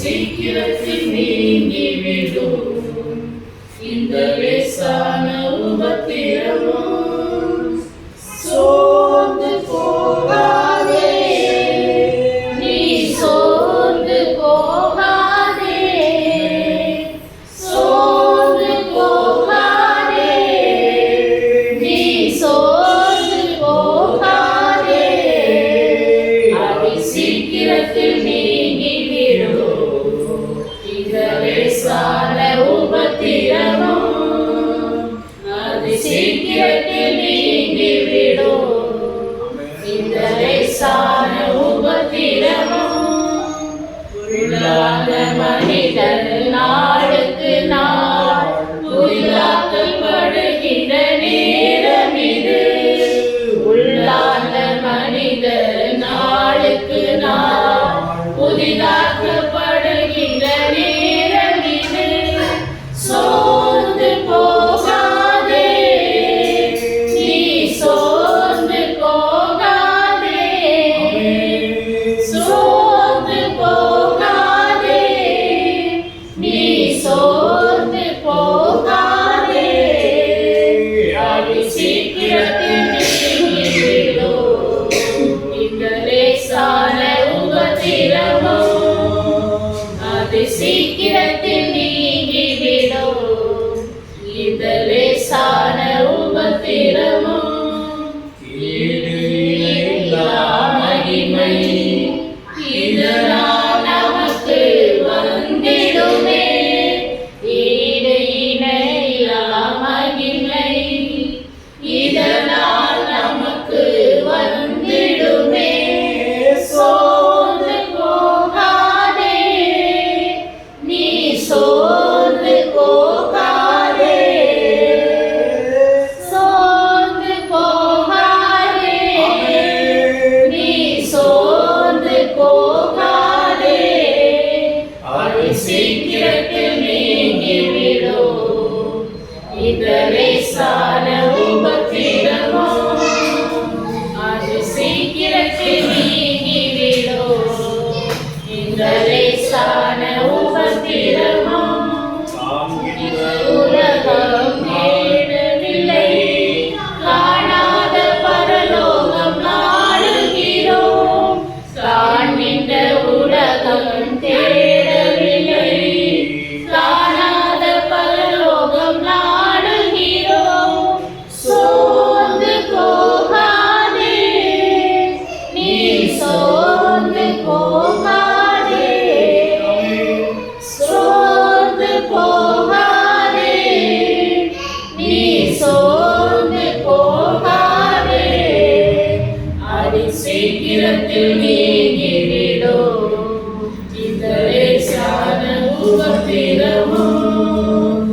சீக்கிரத்தில் நீங்கிவிடும் இந்த லேசான உபத்திரவம். சோர்ந்து போகாதே, நீ சோர்ந்து போகாதே, சோர்ந்து போகாதே, நீ சோர்ந்து போகாதே. அது சீக்கிரத்தில் சீக்கிரத்தில் நீங்கிவிடும் இந்த லேசான உபத்திரவம். உள்ளான மனிதன் நாளுக்கு நாள் புதிதாக்கப்படுகின்ற நேரம் இது. உள்ளான மனிதன் நாளுக்கு நாள் புதிதாக்கப்படுகின்ற நேரம் இது. சோர்ந்து போகாதே, நீ சோர்ந்து போகாதே, சோர்ந்து போகாதே, நீ சோர்ந்து போகாதே. அது சீக்கிரத்தில் நீங்கிவிடும் இந்த லேசான உபத்திரவம். அது சீக்கிரத்தில் நீங்கிவிடும் இந்த லேசான உபத்திரவம். மகிமை இதனால் நமக்கு வந்திடுமே. ஈடு இணையில்லா மகிமை இதனால் நமக்கு வந்திடுமே. சோர்ந்து போகாதே, நீ சோர்ந்து போகாதே, சோர்ந்து போகாதே, நீ சோர்ந்து போகாதே. அது சீக்கிரத்தில் நீங்கிவிடும் இந்த லேசான உபத்திரவம். அது சீக்கிரத்தில் நீங்கிவிடும் இந்த லேசான உபத்திரவம். உலகம் தேடவில்லை, காணாத பரலோகம் நாடுகிறோம். காண்கின்ற உலகம் தேடவில்லை, காணாத பரலோகம் நாடுகிறோம். சோர்ந்து போகாதே, நீ சோர்ந்து போகாதே, சோர்ந்து போகாதே, நீ சோர்ந்து போகாதே. அது சீக்கிரத்தில் நீங்கிவிடும் இந்த லேசான உபத்திரவம்.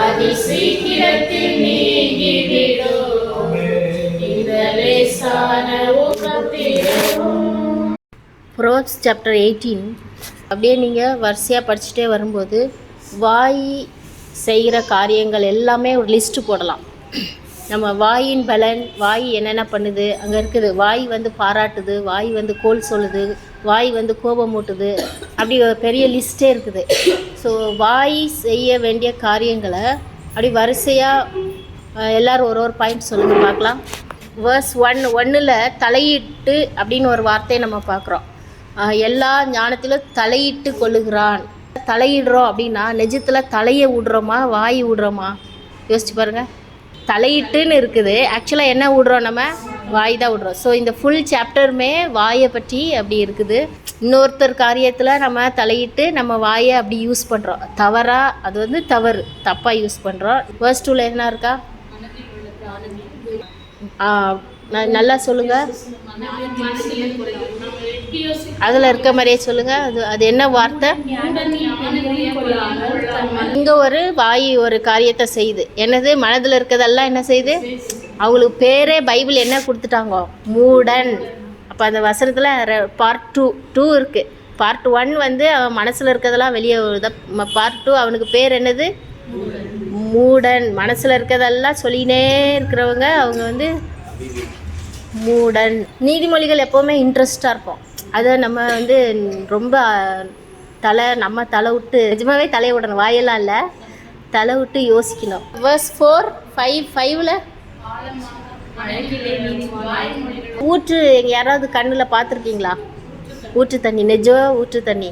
அது சீக்கிரத்தில் நீங்கிவிடும் இந்த லேசான உபத்திரவம். ப்ரோவர்ப்ஸ் சாப்டர் 18 அப்படியே நீங்கள் வரிசையாக படிச்சுட்டே வரும்போது வாய் செய்கிற காரியங்கள் எல்லாமே ஒரு லிஸ்ட்டு போடலாம். நம்ம வாயின் பலன், வாய் என்னென்ன பண்ணுது அங்கே இருக்குது. வாய் வந்து பாராட்டுது, வாய் வந்து கோல் சொல்லுது, வாய் வந்து கோபம் மூட்டுது, அப்படி ஒரு பெரிய லிஸ்ட்டே இருக்குது. ஸோ வாய் செய்ய வேண்டிய காரியங்களை அப்படி வரிசையாக எல்லோரும் ஒரு ஒரு பாயிண்ட் சொல்லுங்கள் பார்க்கலாம். வேர்ஸ் 1 தலையிட்டு அப்படின்னு ஒரு வார்த்தையை நம்ம பார்க்குறோம். எல்லா ஞானத்திலும் தலையிட்டு கொள்ளுகிறான். தலையிடுறோம் அப்படின்னா நிஜத்தில் தலையை விடுறோமா வாய் விடுறோமா யோசிச்சு பாருங்கள். தலையிட்டுன்னு இருக்குது, ஆக்சுவலாக என்ன விடுறோம், நம்ம வாய் தான் விடுறோம். ஸோ இந்த ஃபுல் சாப்டருமே வாயை பற்றி அப்படி இருக்குது. இன்னொருத்தர் காரியத்தில் நம்ம தலையிட்டு நம்ம வாயை அப்படி யூஸ் பண்ணுறோம். தவறாக, அது வந்து தவறு, தப்பாக யூஸ் பண்ணுறோம். வேர்ஸ் 2 என்ன இருக்கா, நல்லா சொல்லுங்கள், அதில் இருக்க மாதிரியே சொல்லுங்கள். அது என்ன வார்த்தை? இங்கே ஒரு வாய் ஒரு காரியத்தை செய்யுது. என்னது? மனதில் இருக்கிறதெல்லாம் என்ன செய்யுது? அவங்களுக்கு பேரே பைபிள் என்ன கொடுத்துட்டாங்க? மூடன். அப்போ அந்த வசனத்தில் பார்ட் 2 இருக்குது. பார்ட் 1 வந்து அவன் மனசில் இருக்கிறதெல்லாம் வெளியே வருது. பார்ட் 2 அவனுக்கு பேர் என்னது? மூடன். மனசில் இருக்கிறதெல்லாம் சொல்லினே இருக்கிறவங்க அவங்க வந்து மூடன். நீதிமொழிகள் எப்போவுமே இன்ட்ரெஸ்டாக இருக்கும். அதை நம்ம வந்து ரொம்ப நம்ம தலை விட்டு நிஜமாவே தலையை விடணும், வாயெல்லாம் இல்லை, தலை விட்டு யோசிக்கணும். verse 4, 5ல் ஊற்று எங்க யாராவது கண்ணில் பார்த்துருக்கீங்களா? ஊற்று தண்ணி, நிஜம் ஊற்று தண்ணி.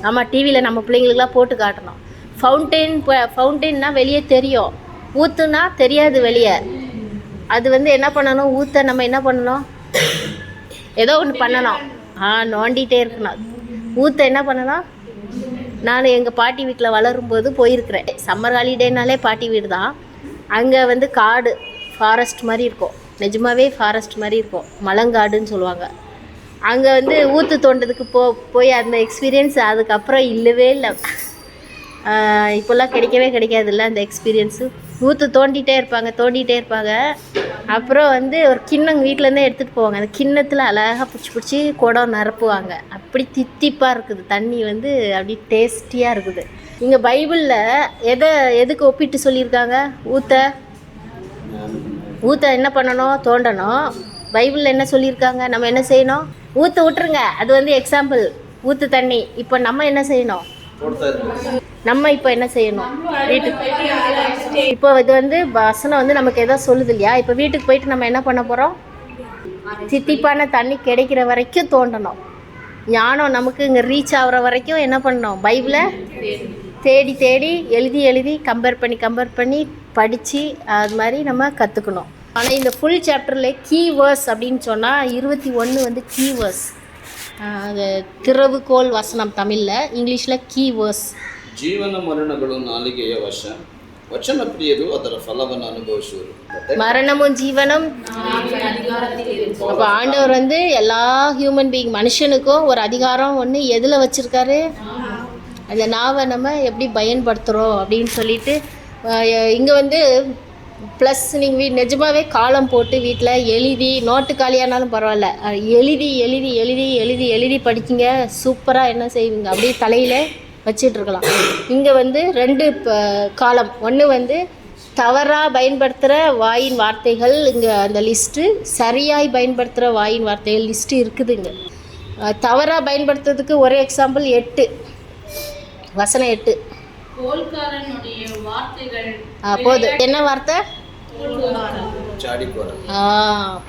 ஆமாம், டிவியில் நம்ம பிள்ளைங்களுக்குலாம் போட்டு காட்டணும். ஃபவுண்டெயின்னா வெளியே தெரியும், ஊற்றுனா தெரியாது வெளியே. அது வந்து என்ன பண்ணணும், ஊற்ற நம்ம என்ன பண்ணணும், ஏதோ ஒன்று பண்ணணும். நோண்டிகிட்டே இருக்கணும். ஊற்ற என்ன பண்ணணும், நான் எங்கள் பாட்டி வீட்டில் வளரும்போது போயிருக்கிறேன். சம்மர் ஹாலிடேனாலே பாட்டி வீடு தான். அங்கே வந்து காடு, ஃபாரஸ்ட் மாதிரி இருக்கும், நிஜமாவே ஃபாரஸ்ட் மாதிரி இருக்கும், மலங்காடுன்னு சொல்லுவாங்க. அங்கே வந்து ஊற்று தோண்டதுக்கு போய் அந்த எக்ஸ்பீரியன்ஸ் அதுக்கப்புறம் இல்லவே இல்லை. இப்போல்லாம் கிடைக்காதுல்ல அந்த எக்ஸ்பீரியன்ஸு. ஊற்று தோண்டிகிட்டே இருப்பாங்க. அப்புறம் வந்து ஒரு கிண்ணம் வீட்டிலேருந்தே எடுத்துகிட்டு போவாங்க. அந்த கிண்ணத்தில் அழகாக பிடிச்சி குடம் நிரப்புவாங்க. அப்படி தித்திப்பாக இருக்குது தண்ணி, வந்து அப்படி டேஸ்டியாக இருக்குது. இங்கே பைபிளில் எதுக்கு ஒப்பிட்டு சொல்லியிருக்காங்க? ஊற்ற என்ன பண்ணணும், தோண்டணும். பைபிளில் என்ன சொல்லியிருக்காங்க, நம்ம என்ன செய்யணும்? ஊற்ற விட்டுருங்க, அது வந்து எக்ஸாம்பிள், ஊற்று தண்ணி. இப்போ நம்ம என்ன செய்யணும், இப்போ என்ன செய்யணும் வீட்டுக்கு? இப்போ இது வந்து வசனம் வந்து நமக்கு எதோ சொல்லுது இல்லையா? இப்போ வீட்டுக்கு போயிட்டு நம்ம என்ன பண்ண போகிறோம்? தித்திப்பான தண்ணி கிடைக்கிற வரைக்கும் தோண்டணும். ஞானம் நமக்கு இங்கே ரீச் ஆகிற வரைக்கும் என்ன பண்ணணும்? பைபிளை தேடி எழுதி கம்பேர் பண்ணி படித்து அது மாதிரி நம்ம கற்றுக்கணும். ஆனால் இந்த ஃபுல் சாப்டரில் கீவேர்ஸ் அப்படின்னு சொன்னால் 21 வந்து கீவேர்ஸ். அது திறவுகோல் வசனம் தமிழில், இங்கிலீஷில் கீவேர்ஸ். ಜೀವನ ಮರಣಗಳು ನಾಲಿಗೆಯ ವಚನ ಪ್ರಿಯರು ಅದರ ಫಲವನ್ನು ಅನುಭವಿಸುವರು. மரணமும் ஜீவனும். அப்போ ஆண்டவர் வந்து எல்லா ஹியூமன் பீயிங் மனுஷனுக்கும் ஒரு அதிகாரம் ஒன்று எதில் வச்சுருக்காரு? அந்த நாவை நம்ம எப்படி பயன்படுத்துகிறோம் அப்படின்னு சொல்லிட்டு இங்கே வந்து ப்ளஸ் நீங்கள் நிஜமாகவே காலம் போட்டு வீட்டில் எழுதி, நோட்டு காலியானாலும் பரவாயில்ல, எழுதி படிக்கிங்க. சூப்பராக என்ன செய்வீங்க, அப்படியே தலையில் வச்சிட்ருக்கலாம். இங்கே வந்து 2 காலம். ஒன்று வந்து தவறாக பயன்படுத்துகிற வாயின் வார்த்தைகள், இங்கே அந்த லிஸ்ட்டு. சரியாய் பயன்படுத்துகிற வாயின் வார்த்தைகள் லிஸ்ட்டு இருக்குதுங்க. தவறாக பயன்படுத்துறதுக்கு ஒரே எக்ஸாம்பிள் 8 வசனம் 8. போது என்ன வார்த்தை?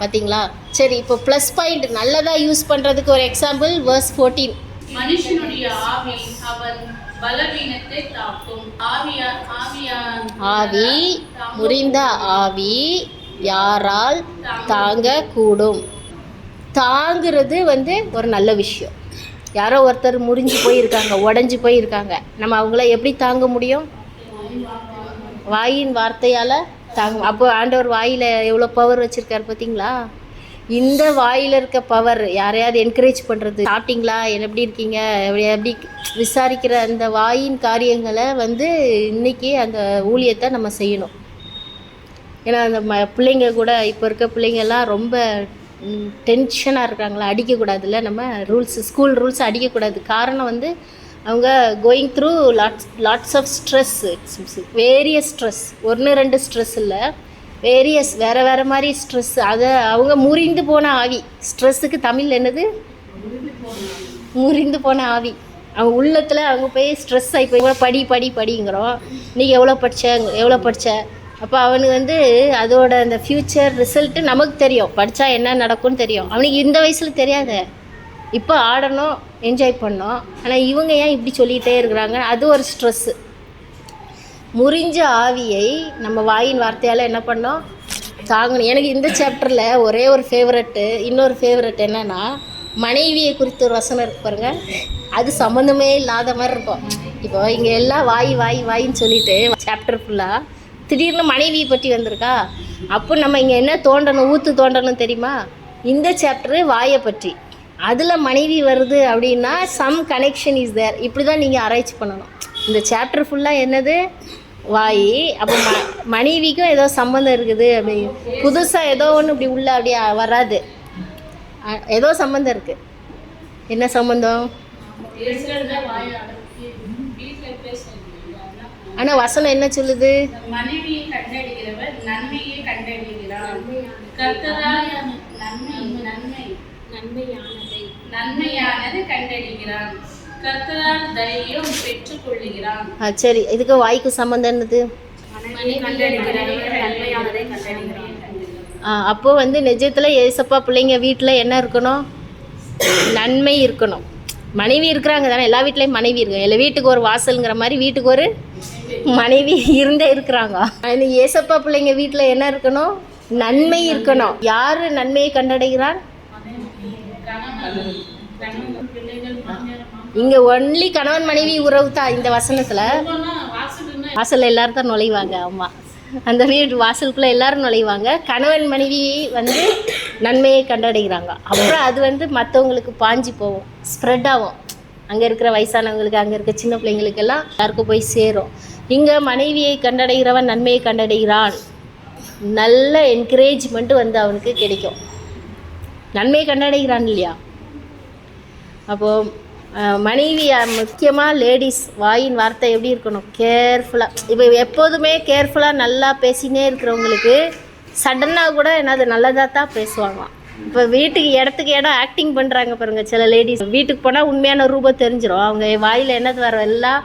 பார்த்தீங்களா? சரி, இப்போ ப்ளஸ் பாயிண்ட் நல்லதாக யூஸ் பண்ணுறதுக்கு ஒரு எக்ஸாம்பிள் verse 14. மனுஷனுடைய ஆவி அவன் பலவீனத்தை தாக்கும். ஆவி முறிந்த ஆவி யாரால் தாங்க கூடும்? தாங்கிறது வந்து ஒரு நல்ல விஷயம். யாரோ ஒருத்தர் முறிஞ்சு போயிருக்காங்க, உடஞ்சி போயிருக்காங்க, நம்ம அவங்கள எப்படி தாங்க முடியும்? வாயின் வார்த்தையால் தாங்க. அப்போ ஆண்டவர் வாயில் எவ்வளோ பவர் வச்சுருக்காரு பார்த்தீங்களா? இந்த வாயில் இருக்க பவர் யாரையாவது என்கரேஜ் பண்ணுறது, சாப்பிட்டீங்களா, எப்படி இருக்கீங்க, எப்படி விசாரிக்கிற அந்த வாயின் காரியங்களை வந்து இன்றைக்கி அந்த ஊழியத்தை நம்ம செய்யணும். ஏன்னா அந்த பிள்ளைங்க கூட, இப்போ இருக்க பிள்ளைங்கள்லாம் ரொம்ப டென்ஷனாக இருக்காங்களா, அடிக்கக்கூடாதுல்ல, நம்ம ஸ்கூல் ரூல்ஸ் அடிக்கக்கூடாது. காரணம் வந்து அவங்க going through lots of stress, various stress, 1-2 stress இல்லை, வேரியஸ் வேறு மாதிரி ஸ்ட்ரெஸ். அதை அவங்க முறிந்து போன ஆவி. ஸ்ட்ரெஸ்ஸுக்கு தமிழ் என்னது? முறிந்து போன ஆவி. அவங்க உள்ளத்தில் அவங்க போய் ஸ்ட்ரெஸ் ஆகி போய் படிங்கிறோம். நீ எவ்வளோ படித்த அப்போ அவனுக்கு வந்து அதோட அந்த ஃப்யூச்சர் ரிசல்ட்டு நமக்கு தெரியும், படித்தா என்ன நடக்கும்னு தெரியும். அவனுக்கு இந்த வயசில் தெரியாத. இப்போ ஆடணும், என்ஜாய் பண்ணோம். ஆனால் இவங்க ஏன் இப்படி சொல்லிகிட்டே இருக்கிறாங்க? அது ஒரு ஸ்ட்ரெஸ்ஸு. முறிஞ்ச ஆவியை நம்ம வாயின் வார்த்தையால் என்ன பண்ணோம்? தாங்கணும். எனக்கு இந்த சாப்டரில் ஒரே ஒரு ஃபேவரெட்டு, இன்னொரு ஃபேவரெட் என்னென்னா, மனைவியை குறித்து ஒரு வசனம் இருக்கு பாருங்க. அது சம்மந்தமே இல்லாத மாதிரி இருக்கும். இப்போ இங்கே எல்லாம் வாயின்னு சொல்லிட்டு சாப்டர் ஃபுல்லாக திடீர்னு மனைவியை பற்றி வந்திருக்கா. அப்போ நம்ம இங்கே என்ன ஊற்று தோண்டணும் தெரியுமா? இந்த சாப்டரு வாயை பற்றி, அதில் மனைவி வருது அப்படின்னா சம் கனெக்ஷன் இஸ் தேர். இப்படி தான் நீங்கள் ஆராய்ச்சி பண்ணணும். இந்த சாப்டர் ஃபுல்லாக என்னது? வாய். அப்போ மனைவிக்கும் ஏதோ சம்மந்தம் இருக்குது. அப்படி புதுசாக ஏதோ ஒன்று இப்படி உள்ள அப்படியே வராது, ஏதோ சம்மந்தம் இருக்குது. என்ன சம்மந்தம்? ஆனால் வசனம் என்ன சொல்லுது? மனைவியை கண்டறிகிறவர் நன்மையை கண்டறிகிறார். நன்மையானதை நன்மையானது கண்டடைகிறான். கர்த்தரால் தயையும் பெற்றுக் கொள்ளுகிறான். சரி, இதுக்கு வாய்க்கு சம்மந்தம் என்னது? அப்போ வந்து நிஜத்தில் ஏசப்பா பிள்ளைங்க வீட்டில் என்ன இருக்கணும்? நன்மை இருக்கணும். மனைவி இருக்கிறாங்க தானே, எல்லா வீட்லேயும் மனைவி இருக்கு. எல்லா வீட்டுக்கு ஒரு வாசல்ங்கிற மாதிரி வீட்டுக்கு ஒரு மனைவி இருந்தே இருக்கிறாங்க. ஏசப்பா பிள்ளைங்க வீட்டில் என்ன இருக்கணும்? நன்மை இருக்கணும். யார் நன்மையை கண்டடைகிறான்? இங்கே ஒன்லி கணவன் மனைவி உறவு தான் இந்த வசனத்தில். வாசலில் எல்லாரும் தான் நுழைவாங்க. ஆமாம், அந்த வீட்டு வாசலுக்குள்ளே எல்லாரும் நுழைவாங்க. கணவன் மனைவி வந்து நன்மையை கண்டடைகிறாங்க. அப்புறம் அது வந்து மற்றவங்களுக்கு பாஞ்சு போகும், ஸ்ப்ரெட் ஆகும். அங்கே இருக்கிற வயசானவங்களுக்கு, அங்கே இருக்க சின்ன பிள்ளைங்களுக்கெல்லாம் எல்லாருக்கும் போய் சேரும். இங்கே மனைவியை கண்டடைகிறவன் நன்மையை கண்டடைகிறான். நல்ல என்கரேஜ்மெண்ட்டு வந்து அவனுக்கு கிடைக்கும். நன்மையை கண்டடைகிறான் இல்லையா? அப்போது மனைவி, முக்கியமாக லேடிஸ் வாயின் வார்த்தை எப்படி இருக்கணும்? கேர்ஃபுல்லாக. இப்போ எப்போதுமே கேர்ஃபுல்லாக நல்லா பேசினே இருக்கிறவங்களுக்கு சடனாக கூட என்னது நல்லதாக தான் பேசுவாங்க. இப்போ வீட்டுக்கு இடத்துக்கு இடம் ஆக்டிங் பண்ணுறாங்க பாருங்கள் சில லேடிஸ். வீட்டுக்கு போனால் உண்மையான ரூபம் தெரிஞ்சிடும். அவங்க வாயில் என்னது வர எல்லாம்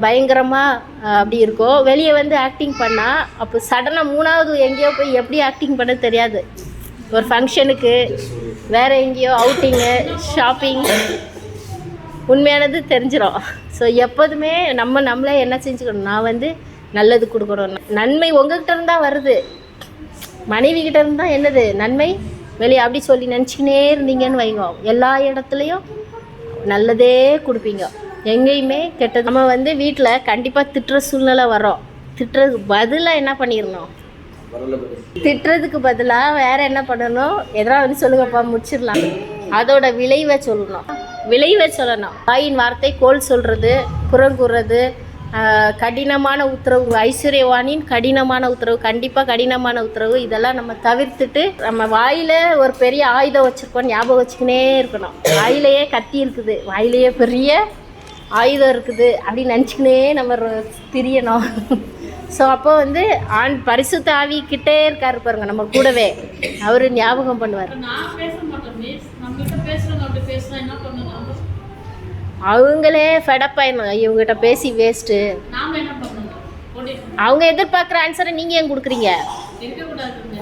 பயங்கரமாக அப்படி இருக்கும். வெளியே வந்து ஆக்டிங் பண்ணால் அப்போ சடனாக மூணாவது எங்கேயோ போய் எப்படி ஆக்டிங் பண்ண தெரியாது. ஒரு ஃபங்க்ஷனுக்கு, வேறு எங்கேயோ அவுட்டிங்கு, ஷாப்பிங், உண்மையானது தெரிஞ்சிடும். ஸோ எப்போதுமே நம்மளே என்ன செஞ்சுக்கணும்? நான் வந்து நல்லது கொடுக்கணும். நன்மை உங்ககிட்ட இருந்தால் வருது, மனைவி கிட்ட இருந்தால் என்னது நன்மை வெளியே அப்படி சொல்லி நினச்சிக்கினே இருந்தீங்கன்னு வைங்க, எல்லா இடத்துலையும் நல்லதே கொடுப்பீங்க, எங்கேயுமே கெட்டது. நம்ம வந்து வீட்டில் கண்டிப்பாக திட்டுற சூழ்நிலை வரோம். திட்டுறதுக்கு பதிலாக என்ன பண்ணிடணும்? திட்டுறதுக்கு பதிலாக வேறு என்ன பண்ணணும்? எதனா வந்து சொல்லுங்கப்பா, முடிச்சிடலாம். அதோட விளைவை சொல்லணும். வாயின் வார்த்தை கோல் சொல்கிறது, புறங்கூறுறது, கடினமான உத்தரவு, ஐஸ்வர்யவானின் கடினமான உத்தரவு, கண்டிப்பாக கடினமான உத்தரவு, இதெல்லாம் நம்ம தவிர்த்துட்டு நம்ம வாயில் ஒரு பெரிய ஆயுதம் வச்சுருக்கோம் ஞாபகம் வச்சுக்கினே இருக்கணும். வாயிலேயே கத்தி இருக்குது, வாயிலேயே பெரிய ஆயுதம் இருக்குது அப்படின்னு நினச்சிக்கினே நம்ம திரியணும். ஸோ அப்போ வந்து பரிசுத்த ஆவிக்கிட்டே இருக்காரு பாருங்க நம்ம கூடவே, அவர் ஞாபகம் பண்ணுவார். அவங்களே ஃபெடப் ஆயிடணும், இவங்ககிட்ட பேசி வேஸ்ட்டு. அவங்க எதிர்பார்க்குற ஆன்சரை நீங்கள் ஏன் கொடுக்குறீங்க?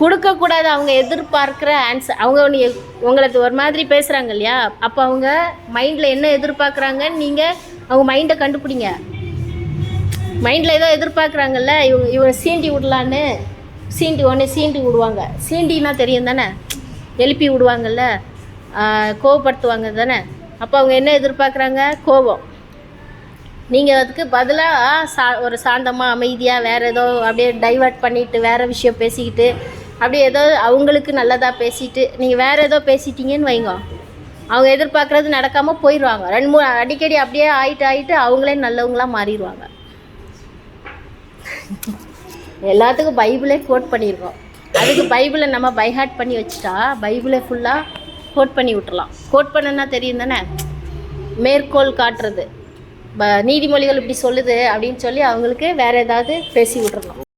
கொடுக்கக்கூடாது. அவங்க எதிர்பார்க்குற ஆன்சர், அவங்க உங்களுக்கு ஒரு மாதிரி பேசுகிறாங்க இல்லையா, அப்போ அவங்க மைண்டில் என்ன எதிர்பார்க்குறாங்கன்னு நீங்கள் அவங்க மைண்டை கண்டுபிடிங்க. மைண்டில் ஏதோ எதிர்பார்க்குறாங்கல்ல, இவங்க சீண்டி விடலான்னு சீண்டி விடுவாங்க. சீண்டின்னா தெரியும் தானே, எழுப்பி விடுவாங்கல்ல, கோவப்படுத்துவாங்க தானே. அப்போ அவங்க என்ன எதிர்பார்க்குறாங்க? கோபம். நீங்கள் அதுக்கு பதிலாக ஒரு சாந்தமாக அமைதியாக வேறு ஏதோ அப்படியே டைவர்ட் பண்ணிவிட்டு வேறு விஷயம் பேசிக்கிட்டு அப்படியே ஏதோ அவங்களுக்கு நல்லதாக பேசிட்டு நீங்கள் வேறு ஏதோ பேசிட்டீங்கன்னு வைங்க, அவங்க எதிர்பார்க்குறது நடக்காமல் போயிடுவாங்க. 2-3 அடிக்கடி அப்படியே ஆகிட்டு அவங்களே நல்லவங்களாக மாறிடுவாங்க. எல்லாத்துக்கும் பைபிளே கோட் பண்ணியிருக்கோம். அதுக்கு பைபிளை நம்ம பைஹார்ட் பண்ணி வச்சுட்டா பைபிளை ஃபுல்லாக கோட் பண்ணி விட்டுறலாம். கோட் பண்ணனா தெரியும் தானே, மேற்கோள் காட்டுறது, நீதிமொழிகள் இப்படி சொல்லுது அப்படின்னு சொல்லி அவங்களுக்கு வேறு ஏதாவது பேசி விட்டுறலாம்.